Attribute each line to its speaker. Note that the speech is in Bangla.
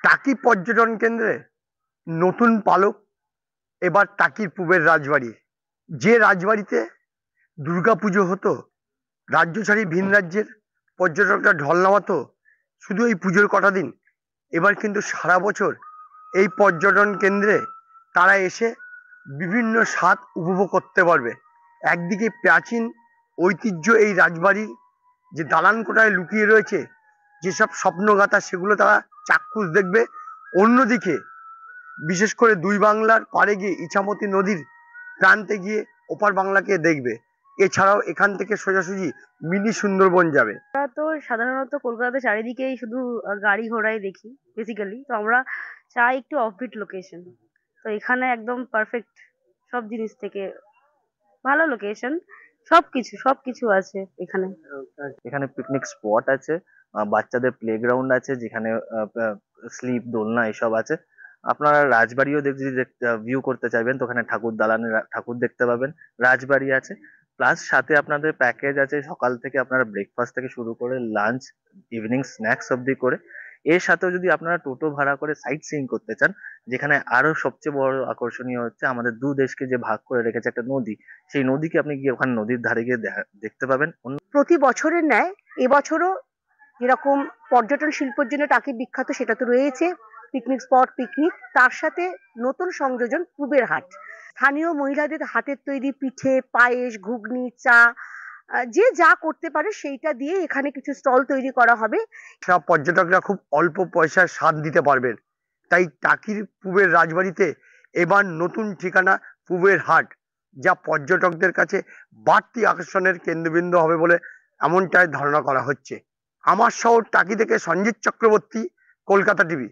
Speaker 1: টাকি পর্যটন কেন্দ্রে নতুন পালক এবার টাকির পূবের রাজবাড়ি। যে রাজবাড়িতে দুর্গাপুজো হতো, রাজ্য ছাড়ি ভিন রাজ্যের পর্যটকরা ঢল নামাতো শুধু এই পুজোর কটা দিন, এবার কিন্তু সারা বছর এই পর্যটন কেন্দ্রে তারা এসে বিভিন্ন স্বাদ উপভোগ করতে পারবে। একদিকে প্রাচীন ঐতিহ্য এই রাজবাড়ির যে দালান কোঠায় লুকিয়ে রয়েছে যেসব স্বপ্নগাথা, সেগুলো তারা চাক্ষুষ দেখবে। অন্যদিকে বিশেষ করে দুই বাংলার পাড়ে গিয়ে ইছামতি নদীর প্রান্তে গিয়ে ওপার বাংলাকে দেখবে। এছাড়াও এখান থেকে সোজাসুজি মিনি সুন্দরবন যাবে।
Speaker 2: আমরা তো সাধারণত কলকাতাতে চারিদিকেই শুধু গাড়ি ঘোড়াই দেখি বেসিক্যালি, তো আমরা চাই একটু অফবিট লোকেশন। তো এখানে একদম পারফেক্ট, সব জিনিস থেকে ভালো লোকেশন, সবকিছু সবকিছু আছে এখানে।
Speaker 3: এখানে পিকনিক স্পট আছে, বাচ্চাদের প্লেগ্রাউন্ড আছে, যেখানে স্লিপ দোলনা এসব আছে। আপনারা রাজবাড়িও যদি ভিউ করতে চাইবেন তো ওখানে ঠাকুর দালানে ঠাকুর দেখতে পাবেন, রাজবাড়ি আছে। প্লাস সাথে আপনাদের প্যাকেজ আছে, সকাল থেকে আপনারা ব্রেকফাস্ট থেকে শুরু করে লাঞ্চ, ইভিনিং স্ন্যাক্স অব্দি করে। এর সাথেও যদি আপনারা টোটো ভাড়া করে সাইট সিইং করতে চান, যেখানে আরো সবচেয়ে বড় আকর্ষণীয় হচ্ছে আমাদের দু দেশকে যে ভাগ করে রেখেছে একটা নদী, সেই নদীকে আপনি গিয়ে ওখানে নদীর ধারে গিয়ে দেখতে পাবেন।
Speaker 4: প্রতি বছরের ন্যায় এবছরও যেরকম পর্যটন শিল্পের জন্য টাকি বিখ্যাত, সেটা তো রয়েছে, পিকনিক স্পট, পিকনিক, তার সাথে নতুন সংযোজন পূবের হাট। স্থানীয় মহিলাদের হাতের তৈরি পিঠে, পায়েস, ঘুগনি, চা, যে যা করতে পারে সেইটা দিয়ে এখানে কিছু স্টল তৈরি করা হবে।
Speaker 1: সব পর্যটকরা খুব অল্প পয়সায় স্বাদ দিতে পারবেন। তাই টাকির পূবের রাজবাড়িতে এবার নতুন ঠিকানা পূবের হাট, যা পর্যটকদের কাছে বাড়তি আকর্ষণের কেন্দ্রবিন্দু হবে বলে এমনটাই ধারণা করা হচ্ছে। আমার শহর টাকি থেকে সঞ্জিত চক্রবর্তী, কলকাতা টিভি।